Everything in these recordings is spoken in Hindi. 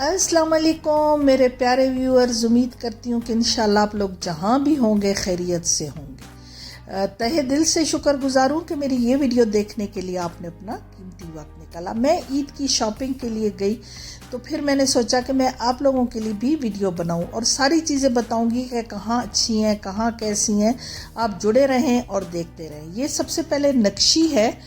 अस्सलाम वालेकुम मेरे प्यारे व्यूअर्स, उम्मीद करती हूँ कि इंशाल्लाह आप लोग जहाँ भी होंगे खैरियत से होंगे। तहे दिल से शुक्रगुजार हूँ कि मेरी ये वीडियो देखने के लिए आपने अपना कीमती वक्त निकाला। मैं ईद की शॉपिंग के लिए गई तो फिर मैंने सोचा कि मैं आप लोगों के लिए भी वीडियो बनाऊं और सारी चीज़ें बताऊंगी कि कहाँ अच्छी हैं, कहाँ कैसी हैं। आप जुड़े रहें और देखते रहें। ये सबसे पहले नक्शी है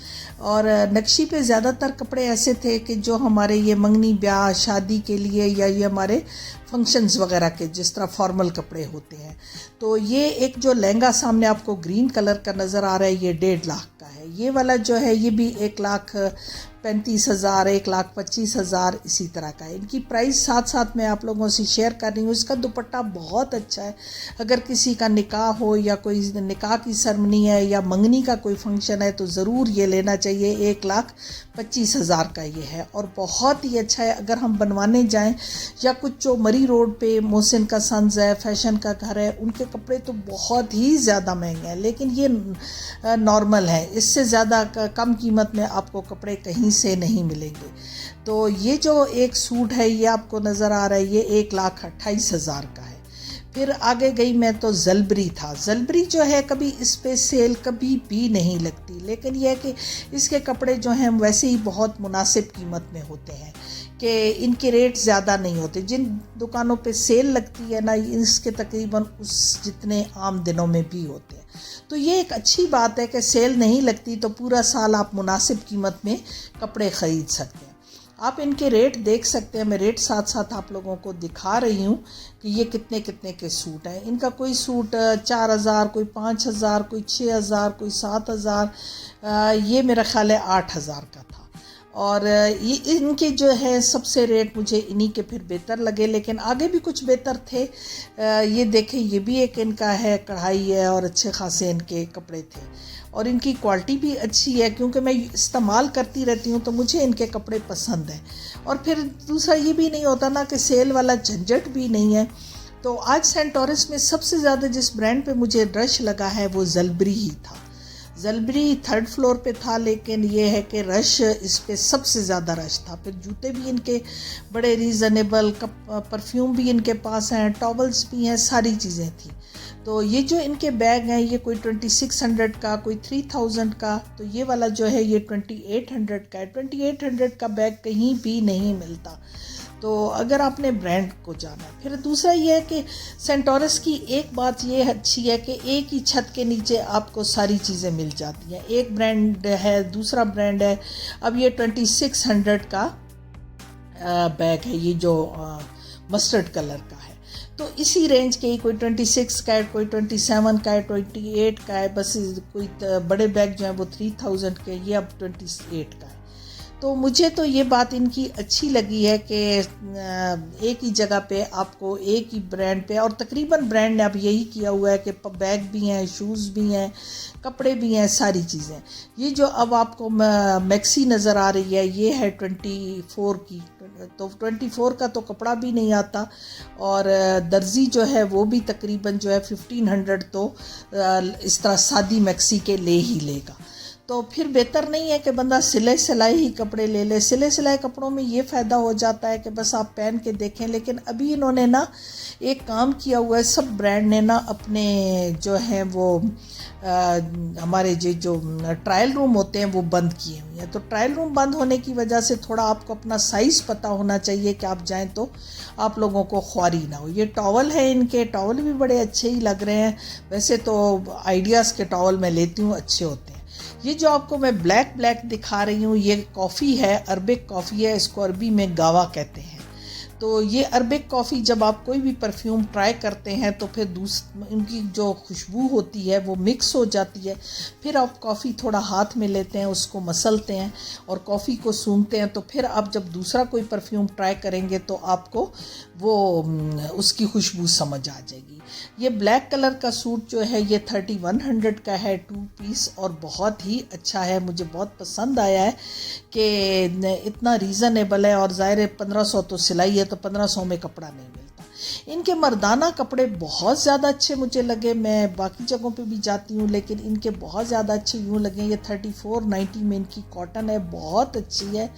और नक्शी पे ज़्यादातर कपड़े ऐसे थे कि जो हमारे ये मंगनी ब्याह शादी के लिए या ये हमारे फंक्शंस वगैरह के जिस तरह फॉर्मल कपड़े होते हैं। तो ये एक जो लहंगा सामने आपको ग्रीन कलर का नज़र आ रहा है, ये 1.5 लाख का है। ये वाला जो है ये भी 1,35,000, 1,25,000 इसी तरह का है। इनकी प्राइस साथ साथ मैं आप लोगों से शेयर कर रही हूँ। इसका दुपट्टा बहुत अच्छा है। अगर किसी का निकाह हो या कोई निकाह की सेरेमनी है या मंगनी का कोई फंक्शन है तो ज़रूर ये लेना चाहिए। 1,25,000 का ये है और बहुत ही अच्छा है। अगर हम बनवाने जाएं या कुछ जो मरी रोड पे मोहसिन का सन्स है, फैशन का घर है, उनके कपड़े तो बहुत ही ज़्यादा महंगे हैं, लेकिन ये नॉर्मल है। इससे ज़्यादा कम कीमत में आपको कपड़े कहीं से नहीं मिलेंगे। तो ये जो एक सूट है ये आपको नज़र आ रहा है, ये 1,28,000 का है। फिर आगे गई मैं तो जलबरी था। जलबरी जो है कभी इस पे सेल कभी भी नहीं लगती, लेकिन यह है कि इसके कपड़े जो हैं वैसे ही बहुत मुनासिब कीमत में होते हैं कि इनके रेट ज़्यादा नहीं होते। जिन दुकानों पे सेल लगती है ना, इसके तकरीबन उस जितने आम दिनों में भी होते हैं। तो ये एक अच्छी बात है कि सेल नहीं लगती तो पूरा साल आप मुनासिब कीमत में कपड़े ख़रीद सकते हैं। आप इनके रेट देख सकते हैं। मैं रेट साथ साथ आप लोगों को दिखा रही हूँ कि ये कितने कितने के सूट हैं। इनका कोई सूट 4,000, कोई 5,000, कोई 6,000, कोई 7,000, ये मेरा ख्याल है 8,000 का था। और ये इनके जो है सबसे रेट मुझे इन्हीं के फिर बेहतर लगे, लेकिन आगे भी कुछ बेहतर थे। ये देखें, ये भी एक इनका है, कढ़ाई है और अच्छे खासे इनके कपड़े थे और इनकी क्वालिटी भी अच्छी है क्योंकि मैं इस्तेमाल करती रहती हूँ तो मुझे इनके कपड़े पसंद हैं। और फिर दूसरा ये भी नहीं होता ना कि सेल वाला झंझट भी नहीं है। तो आज सेंटोरस में सबसे ज़्यादा जिस ब्रांड पे मुझे रश लगा है वो जलबरी ही था। जलबरी 3rd फ्लोर पे था, लेकिन ये है कि रश इस पे सबसे ज़्यादा रश था। फिर जूते भी इनके बड़े रीज़नेबल, परफ्यूम भी इनके पास हैं, टॉवल्स भी हैं, सारी चीज़ें थी। तो ये जो इनके बैग हैं ये कोई 2,600 का, कोई 3,000 का, तो ये वाला जो है ये 2,800 का है। 2,800 का बैग कहीं भी नहीं मिलता। तो अगर आपने ब्रांड को जाना है। फिर दूसरा ये है कि सेंटोरस की एक बात ये अच्छी है कि एक ही छत के नीचे आपको सारी चीज़ें मिल जाती हैं। एक ब्रांड है, दूसरा ब्रांड है। अब ये 2,600 का बैग है, ये जो मस्टर्ड कलर का है। तो इसी रेंज के ही कोई 26 का है, कोई 27 का है, 28 का है। बस कोई बड़े बैग जो हैं वो 3,000 के, ये अब 28 का है। तो मुझे तो ये बात इनकी अच्छी लगी है कि एक ही जगह पे आपको एक ही ब्रांड पे, और तकरीबन ब्रांड ने अब यही किया हुआ है कि बैग भी हैं, शूज़ भी हैं, कपड़े भी हैं, सारी चीज़ें। ये जो अब आपको मैक्सी नज़र आ रही है ये है 24 की। तो 24 का तो कपड़ा भी नहीं आता और दर्जी जो है वो भी तकरीबन जो है 1,500 तो इस तरह सादी मैक्सी के ले ही लेगा। तो फिर बेहतर नहीं है कि बंदा सिले सिलाई ही कपड़े ले ले। सिले सिलाई कपड़ों में ये फ़ायदा हो जाता है कि बस आप पहन के देखें। लेकिन अभी इन्होंने ना एक काम किया हुआ है, सब ब्रांड ने ना अपने जो हैं वो हमारे जो ट्रायल रूम होते हैं वो बंद किए हुए हैं। तो ट्रायल रूम बंद होने की वजह से थोड़ा आपको अपना साइज़ पता होना चाहिए कि आप जाएं तो आप लोगों को ख्वारी ना हो। ये टॉवल है, इनके टॉवल भी बड़े अच्छे ही लग रहे हैं। वैसे तो आइडियाज़ के टॉवल मैं लेती हूँ, अच्छे होते हैं। ये जो आपको मैं ब्लैक दिखा रही हूँ ये कॉफ़ी है, अरबिक कॉफ़ी है। इसको अरबी में गावा कहते हैं। तो ये अरबिक कॉफ़ी जब आप कोई भी परफ्यूम ट्राई करते हैं तो फिर इनकी जो खुशबू होती है वो मिक्स हो जाती है। फिर आप कॉफ़ी थोड़ा हाथ में लेते हैं, उसको मसलते हैं और कॉफ़ी को सूंघते हैं। तो फिर आप जब दूसरा कोई परफ्यूम ट्राई करेंगे तो आपको वो उसकी खुशबू समझ आ जाएगी। ये ब्लैक कलर का सूट जो है ये 3,100 का है, 2 पीस, और बहुत ही अच्छा है। मुझे बहुत पसंद आया है कि इतना रीज़नेबल है और ज़ाहिर है 1,500 तो सिलाई है तो 1,500 में कपड़ा नहीं मिलता। इनके मर्दाना कपड़े बहुत ज़्यादा अच्छे मुझे लगे। मैं बाकी जगहों पे भी जाती हूँ लेकिन इनके बहुत ज़्यादा अच्छे यूँ लगे। ये 3490 में इनकी कॉटन है, बहुत अच्छी है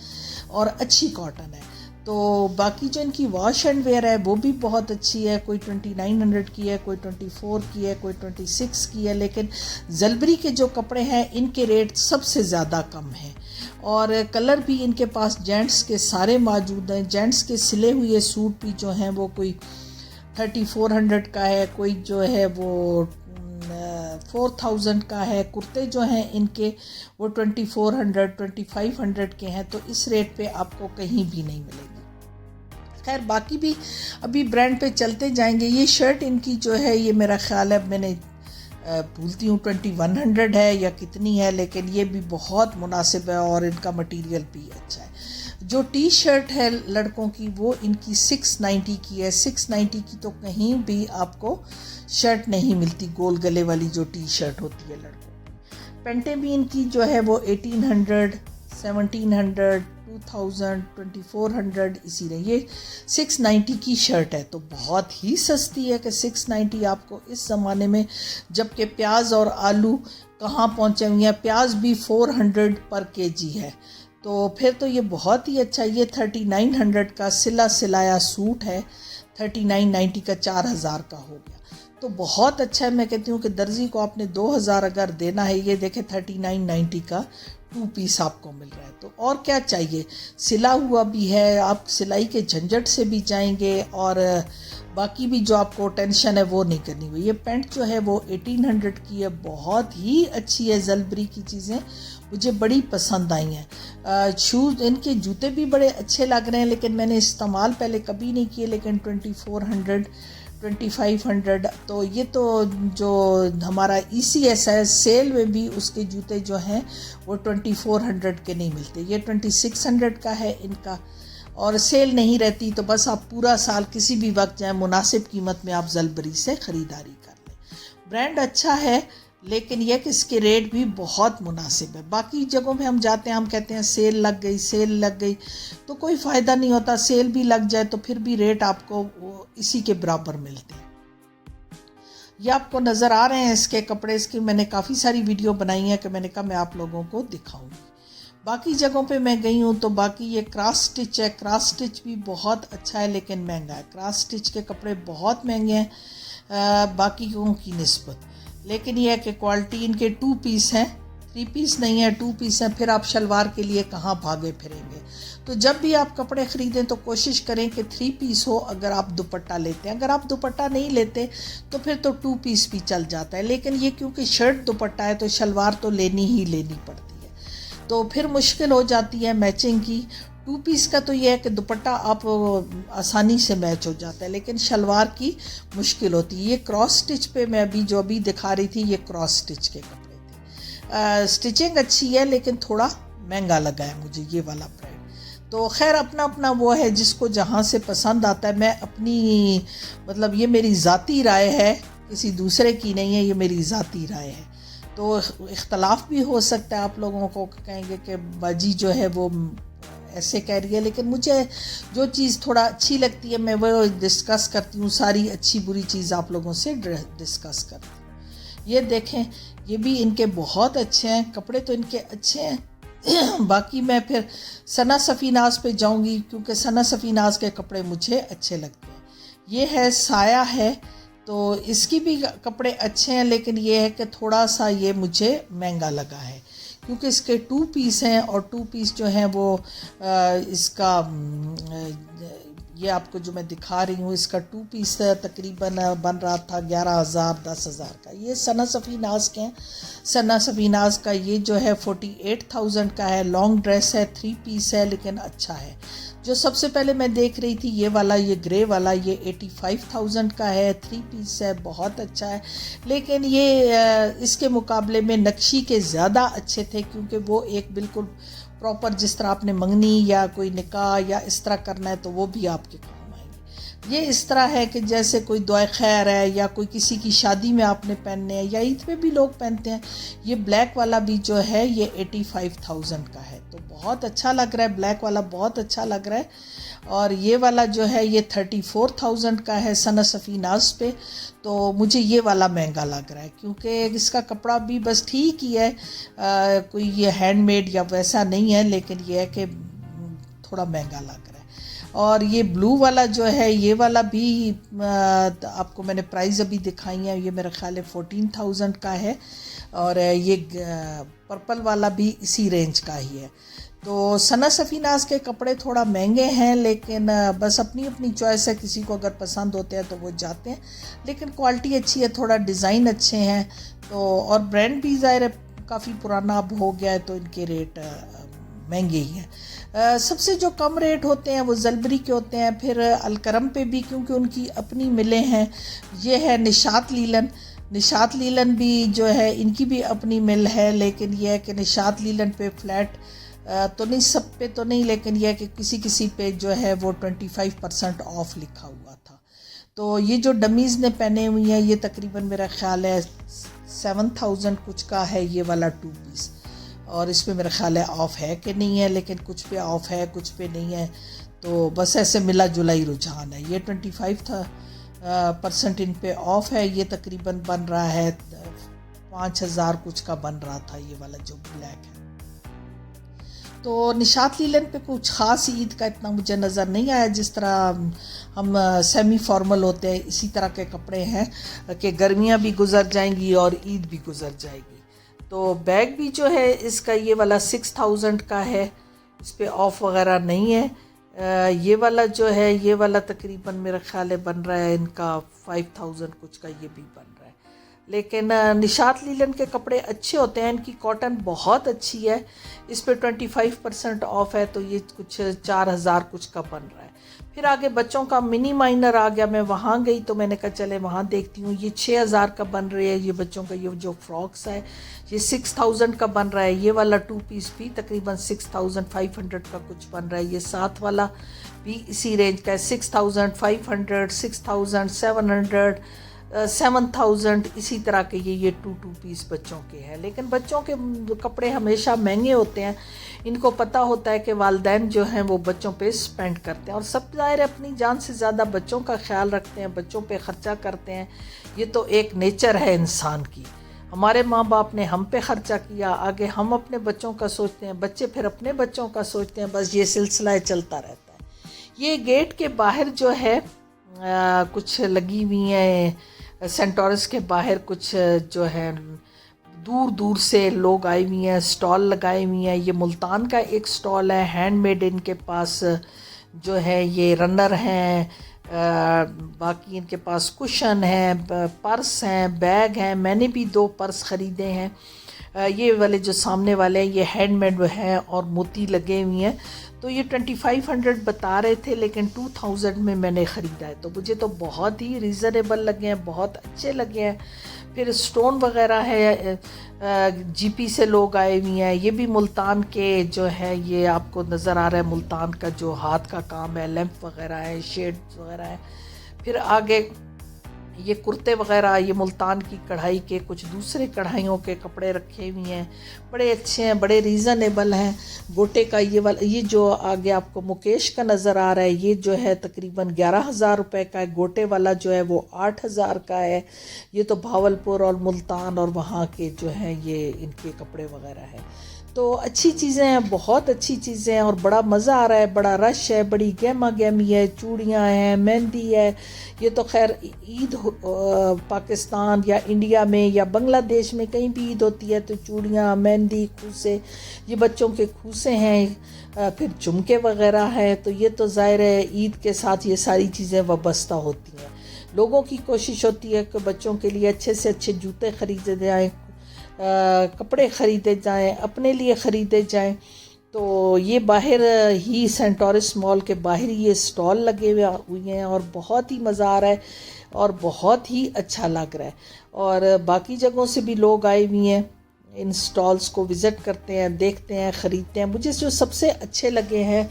और अच्छी कॉटन है। तो बाकी जो इनकी वॉश एंड वेयर है वो भी बहुत अच्छी है, कोई 2900 की है, कोई 24 की है, कोई 26 की है, लेकिन जलबरी के जो कपड़े हैं इनके रेट सबसे ज़्यादा कम हैं और कलर भी इनके पास जेंट्स के सारे मौजूद हैं। जेंट्स के सिले हुए सूट भी जो हैं वो कोई 3400 का है, कोई जो है वो 4000 का है, कुर्ते जो हैं इनके वो 2400 2500 के हैं, तो इस रेट पे आपको कहीं भी नहीं मिलेगी। खैर बाकी भी अभी ब्रांड पे चलते जाएंगे। ये शर्ट इनकी जो है ये मेरा ख्याल है, मैंने भूलती हूँ 2100 है या कितनी है, लेकिन ये भी बहुत मुनासिब है और इनका मटेरियल भी अच्छा है। जो टी शर्ट है लड़कों की वो इनकी 690 की है। 690 की तो कहीं भी आपको शर्ट नहीं मिलती, गोल गले वाली जो टी शर्ट होती है लड़कों की। पेंटें भी इनकी जो है वो 1800 1700 2000 2400 इसी रही। ये 690 की शर्ट है तो बहुत ही सस्ती है कि 690 आपको इस ज़माने में, जबकि प्याज और आलू कहाँ पहुँचे हुए हैं, प्याज भी 400 पर केजी है, तो फिर तो ये बहुत ही अच्छा। ये 3900 का सिलाया सूट है, 3990 का 4000 का हो गया, तो बहुत अच्छा है। मैं कहती हूँ कि दर्जी को आपने 2000 अगर देना है, ये देखें 3990 का 2 पीस आपको मिल रहा है, तो और क्या चाहिए। सिला हुआ भी है, आप सिलाई के झंझट से भी जाएंगे और बाकी भी जो आपको टेंशन है वो नहीं करनी हुई। ये पैंट जो है वो 1800 की है, बहुत ही अच्छी है। जलबरी की चीज़ें मुझे बड़ी पसंद आई हैं। शूज़ इनके जूते भी बड़े अच्छे लग रहे हैं, लेकिन मैंने इस्तेमाल पहले कभी नहीं किए, लेकिन 2400 2500, तो ये तो जो हमारा ECS है सेल में भी उसके जूते जो हैं वो 2400 के नहीं मिलते, ये 2600 का है इनका, और सेल नहीं रहती, तो बस आप पूरा साल किसी भी वक्त जाएं, मुनासिब कीमत में आप जलबरी से ख़रीदारी कर लें। ब्रांड अच्छा है, लेकिन यह कि इसके रेट भी बहुत मुनासिब है। बाकी जगहों पे हम जाते हैं, हम कहते हैं सेल लग गई, तो कोई फ़ायदा नहीं होता। सेल भी लग जाए तो फिर भी रेट आपको इसी के बराबर मिलते हैं। ये आपको नज़र आ रहे हैं इसके कपड़े, इसकी मैंने काफ़ी सारी वीडियो बनाई है कि मैंने कहा मैं आप लोगों को दिखाऊंगी। बाकी जगहों पे मैं गई हूँ तो बाकी ये क्रॉस स्टिच है, क्रॉस स्टिच भी बहुत अच्छा है लेकिन महंगा है। क्रॉस स्टिच के कपड़े बहुत महंगे हैं बाकी की निस्बत, लेकिन यह है कि क्वालिटी इनके 2 पीस हैं, 3 पीस नहीं है, 2 पीस हैं। फिर आप शलवार के लिए कहाँ भागे फिरेंगे। तो जब भी आप कपड़े ख़रीदें तो कोशिश करें कि 3 पीस हो अगर आप दुपट्टा लेते हैं। अगर आप दुपट्टा नहीं लेते तो फिर तो 2 पीस भी चल जाता है, लेकिन ये क्योंकि शर्ट दुपट्टा है तो शलवार तो लेनी पड़ती है, तो फिर मुश्किल हो जाती है मैचिंग की। 2 पीस का तो ये है कि दुपट्टा आप आसानी से मैच हो जाता है, लेकिन शलवार की मुश्किल होती है। ये क्रॉस स्टिच पे मैं जो अभी दिखा रही थी, ये क्रॉस स्टिच के कपड़े थे। स्टिचिंग अच्छी है लेकिन थोड़ा महंगा लगा है मुझे ये वाला ब्रांड। तो खैर अपना अपना वो है, जिसको जहाँ से पसंद आता है। मैं अपनी ये मेरी ज़ाती राय है, किसी दूसरे की नहीं है, ये मेरी ज़ाती राय है। तो इख्तलाफ भी हो सकता है, आप लोगों को कहेंगे कि बाजी जो है वो ऐसे कह रही है, लेकिन मुझे जो चीज़ थोड़ा अच्छी लगती है मैं वो डिस्कस करती हूँ। सारी अच्छी बुरी चीज़ आप लोगों से डिस्कस करती हूँ। ये देखें, ये भी इनके बहुत अच्छे हैं, कपड़े तो इनके अच्छे हैं। बाकी मैं फिर सना सफ़ीनाज़ पे जाऊँगी क्योंकि सना सफ़ीनाज़ के कपड़े मुझे अच्छे लगते हैं। ये है साया है, तो इसकी भी कपड़े अच्छे हैं, लेकिन ये है कि थोड़ा सा ये मुझे महंगा लगा है क्योंकि इसके 2 पीस हैं और 2 पीस जो हैं वो इसका ये आपको जो मैं दिखा रही हूँ, इसका 2 पीस तकरीबन बन रहा था 11,000 10,000 का। ये सना सफ़ीनाज़ के हैं। सना सफ़ीनाज़ का ये जो है 48,000 का है। लॉन्ग ड्रेस है, 3 पीस है, लेकिन अच्छा है। जो सबसे पहले मैं देख रही थी ये वाला, ये ग्रे वाला, ये 85,000 का है, 3 पीस है, बहुत अच्छा है। लेकिन ये इसके मुकाबले में नक्शी के ज़्यादा अच्छे थे क्योंकि वो एक बिल्कुल प्रॉपर, जिस तरह आपने मंगनी या कोई निकाह या इस तरह करना है तो वो भी आपके काम आएंगे। ये इस तरह है कि जैसे कोई दुआ खैर है या कोई किसी की शादी में आपने पहनने हैं या ईद पे भी लोग पहनते हैं। ये ब्लैक वाला भी जो है ये 85,000 का है, तो बहुत अच्छा लग रहा है। ब्लैक वाला बहुत अच्छा लग रहा है। और ये वाला जो है ये 34,000 का है सना सफ़ीनाज़ पे, तो मुझे ये वाला महंगा लग रहा है क्योंकि इसका कपड़ा भी बस ठीक ही है, कोई ये हैंडमेड या वैसा नहीं है, लेकिन ये है कि थोड़ा महंगा लग रहा है। और ये ब्लू वाला जो है ये वाला भी आपको मैंने प्राइस अभी दिखाई है, ये मेरा ख्याल है 14,000 का है। और ये पर्पल वाला भी इसी रेंज का ही है। तो सना सफ़ीनाज के कपड़े थोड़ा महंगे हैं, लेकिन बस अपनी अपनी चॉइस है, किसी को अगर पसंद होते हैं तो वो जाते हैं, लेकिन क्वालिटी अच्छी है, थोड़ा डिज़ाइन अच्छे हैं। तो और ब्रांड भी ज़ाहिर है काफ़ी पुराना अब हो गया है, तो इनके रेट महंगे ही हैं। सबसे जो कम रेट होते हैं वो जलबरी के होते हैं, फिर अलकरम पे भी, क्योंकि उनकी अपनी मिलें हैं। ये है निशात लीलन। निशात लीलन भी जो है इनकी भी अपनी मिल है, लेकिन यह है कि निशात लीलन पे फ्लैट तो नहीं, सब पे तो नहीं, लेकिन यह है कि किसी किसी पे जो है वो 25% ऑफ लिखा हुआ था। तो ये जो डमीज़ ने पहने हुई हैं ये तकरीबन मेरा ख्याल है 7,000 कुछ का है ये वाला 2 पीस। और इसमें मेरा ख्याल है ऑफ़ है कि नहीं है, लेकिन कुछ पे ऑफ़ है कुछ पे नहीं है, तो बस ऐसे मिला जुला ही रुझान है। ये 25% इन पे ऑफ़ है। ये तकरीबन बन रहा है 5,000 कुछ का बन रहा था ये वाला जो ब्लैक है। तो निशात लीलन पे कुछ ख़ास ईद का इतना मुझे नज़र नहीं आया। जिस तरह हम सेमी फॉर्मल होते हैं इसी तरह के कपड़े हैं कि गर्मियाँ भी गुज़र जाएंगी और ईद भी गुज़र जाएगी। तो बैग भी जो है इसका ये वाला 6,000 का है, इस पर ऑफ़ वगैरह नहीं है। ये वाला जो है ये वाला तकरीबन मेरा ख्याल है बन रहा है इनका 5,000 कुछ का, ये भी बन रहा है। लेकिन निशात लीलन के कपड़े अच्छे होते हैं, इनकी कॉटन बहुत अच्छी है। इस पे 25% ऑफ है, तो ये कुछ 4,000 कुछ का बन रहा है। फिर आगे बच्चों का मिनी माइनर आ गया, मैं वहाँ गई तो मैंने कहा चले वहाँ देखती हूँ। ये 6,000 का बन रही है। ये बच्चों का ये जो फ्रॉक्स है ये 6,000 का बन रहा है। ये वाला 2 पीस भी तकरीबन 6,500 का कुछ बन रहा है। ये साथ वाला भी इसी रेंज का है, 6,500, 6,700, 7,000 इसी तरह के ये 2 पीस बच्चों के हैं। लेकिन बच्चों के कपड़े हमेशा महंगे होते हैं। इनको पता होता है कि वालिदैन जो हैं वो बच्चों पे स्पेंड करते हैं, और सब ज़ाहिर अपनी जान से ज़्यादा बच्चों का ख्याल रखते हैं, बच्चों पे ख़र्चा करते हैं। ये तो एक नेचर है इंसान की। हमारे माँ बाप ने हम पे ख़र्चा किया, आगे हम अपने बच्चों का सोचते हैं, बच्चे फिर अपने बच्चों का सोचते हैं, बस ये सिलसिला चलता रहता है। ये गेट के बाहर जो है कुछ लगी हुई हैं, सेंटोरस के बाहर कुछ जो है दूर दूर से लोग आए हुए हैं, स्टॉल लगाए हुए हैं। ये मुल्तान का एक स्टॉल है, हैंडमेड इनके पास जो है ये रनर हैं, बाकी इनके पास कुशन हैं, पर्स हैं, बैग हैं। मैंने भी 2 पर्स ख़रीदे हैं। ये वाले जो सामने वाले हैं ये हैंडमेड हैं और मोती लगे हुए हैं। तो ये 2500 बता रहे थे, लेकिन 2000 में मैंने ख़रीदा है, तो मुझे तो बहुत ही रीज़नेबल लगे हैं, बहुत अच्छे लगे हैं। फिर स्टोन वगैरह है, जीपी से लोग आए हुए हैं। ये भी मुल्तान के जो है ये आपको नज़र आ रहा है, मुल्तान का जो हाथ का काम है, लैंप वगैरह है, शेड वगैरह है। फिर आगे ये कुर्ते वगैरह, ये मुल्तान की कढ़ाई के कुछ दूसरे कढ़ाइयों के कपड़े रखे हुए हैं, बड़े अच्छे हैं, बड़े रीज़नेबल हैं। गोटे का ये वाला, ये जो आगे आपको मुकेश का नज़र आ रहा है, ये जो है तकरीबन 11,000 रुपये का है। गोटे वाला जो है वो 8,000 का है। ये तो भावलपुर और मुल्तान और वहाँ के जो हैं ये इनके कपड़े वगैरह हैं। तो अच्छी चीज़ें हैं, बहुत अच्छी चीज़ें हैं, और बड़ा मज़ा आ रहा है, बड़ा रश है, बड़ी गहमा गहमी है, चूड़ियाँ हैं, मेहंदी है। ये तो खैर ईद पाकिस्तान या इंडिया में या बांग्लादेश में कहीं भी ईद होती है तो चूड़ियाँ, मेहंदी, खूसे, ये बच्चों के खूसे हैं, फिर झुमके वगैरह हैं। तो ये तो ज़ाहिर है ईद के साथ ये सारी चीज़ें वाबस्ता होती हैं। लोगों की कोशिश होती है कि बच्चों के लिए अच्छे से अच्छे जूते ख़रीदे जाएँ, कपड़े ख़रीदे जाएं, अपने लिए ख़रीदे जाएं। तो ये बाहर ही सेंटोरस मॉल के बाहर ये स्टॉल लगे हुए हैं और बहुत ही मज़ा आ रहा है और बहुत ही अच्छा लग रहा है। और बाकी जगहों से भी लोग आए हुए हैं, इन स्टॉल्स को विज़िट करते हैं, देखते हैं, ख़रीदते हैं। मुझे जो सबसे अच्छे लगे हैं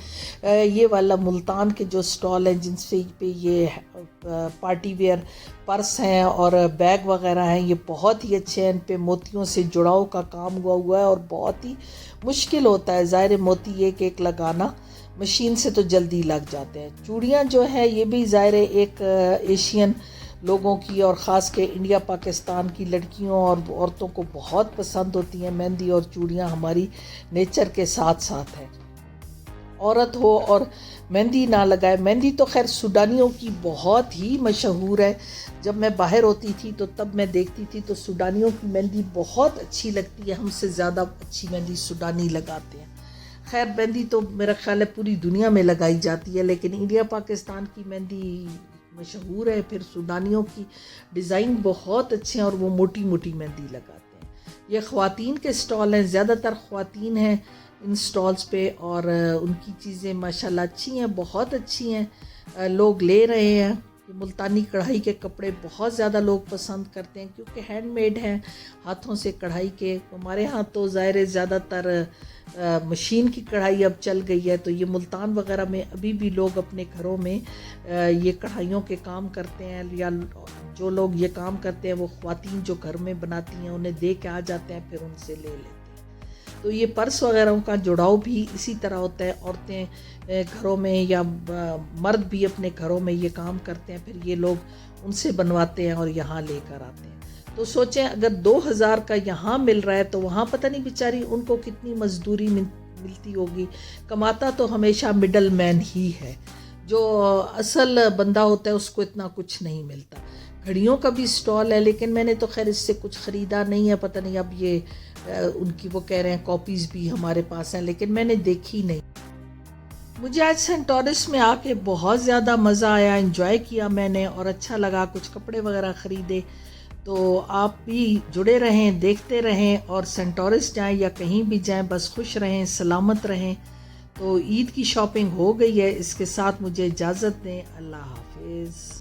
ये वाला मुल्तान के जो स्टॉल हैं जिनसे पे ये पार्टी वेयर पर्स हैं और बैग वगैरह हैं, ये बहुत ही अच्छे हैं। इन पे मोतियों से जुड़ाव का काम हुआ है और बहुत ही मुश्किल होता है, ज़ाहिर मोती एक लगाना, मशीन से तो जल्दी लग जाते हैं। चूड़ियाँ जो है ये भी ज़ाहिर एक एशियन लोगों की और ख़ास के इंडिया पाकिस्तान की लड़कियों और औरतों को बहुत पसंद होती हैं। मेहंदी और चूड़ियाँ हमारी नेचर के साथ साथ है। औरत हो और मेहंदी ना लगाए। मेहंदी तो खैर सूडानियों की बहुत ही मशहूर है। जब मैं बाहर होती थी तो तब मैं देखती थी तो सूडानियों की मेहंदी बहुत अच्छी लगती है, हमसे ज़्यादा अच्छी मेहंदी सूडानी लगाते हैं। खैर मेहंदी तो मेरा ख्याल है पूरी दुनिया में लगाई जाती है, लेकिन इंडिया पाकिस्तान की मेहंदी मशहूर है। फिर सूडानियों की डिज़ाइन बहुत अच्छे हैं और वो मोटी मोटी मेहंदी लगाते हैं। ये ख़वातीन के स्टॉल हैं, ज़्यादातर ख़वातीन हैं इन स्टॉल्स पे, और उनकी चीज़ें माशाल्लाह अच्छी हैं, बहुत अच्छी हैं, लोग ले रहे हैं। मुल्तानी कढ़ाई के कपड़े बहुत ज़्यादा लोग पसंद करते हैं क्योंकि हैंडमेड हैं, हाथों से कढ़ाई के। हमारे यहाँ तो ज़ाहिर है ज़्यादातर मशीन की कढ़ाई अब चल गई है, तो ये मुल्तान वगैरह में अभी भी लोग अपने घरों में ये कढ़ाइयों के काम करते हैं, या जो लोग ये काम करते हैं वो ख़वातीन जो घर में बनाती हैं उन्हें दे के आ जाते हैं, फिर उनसे ले लेते हैं। तो ये पर्स वगैरह का जुड़ाव भी इसी तरह होता है। औरतें घरों में या मर्द भी अपने घरों में ये काम करते हैं, फिर ये लोग उनसे बनवाते हैं और यहाँ लेकर आते हैं। तो सोचें अगर 2000 का यहाँ मिल रहा है तो वहाँ पता नहीं बेचारी उनको कितनी मजदूरी मिलती होगी। कमाता तो हमेशा मिडल मैन ही है, जो असल बंदा होता है उसको इतना कुछ नहीं मिलता। घड़ियों का भी स्टॉल है, लेकिन मैंने तो खैर इससे कुछ ख़रीदा नहीं है, पता नहीं अब ये उनकी वो कह रहे हैं कॉपीज़ भी हमारे पास हैं, लेकिन मैंने देखी नहीं। मुझे आज सेंटोरस में आके बहुत ज़्यादा मज़ा आया, एंजॉय किया मैंने और अच्छा लगा, कुछ कपड़े वगैरह ख़रीदे। तो आप भी जुड़े रहें, देखते रहें और सेंटोरस जाएं या कहीं भी जाएं, बस खुश रहें, सलामत रहें। तो ईद की शॉपिंग हो गई है, इसके साथ मुझे इजाज़त दें। अल्लाह हाफिज़।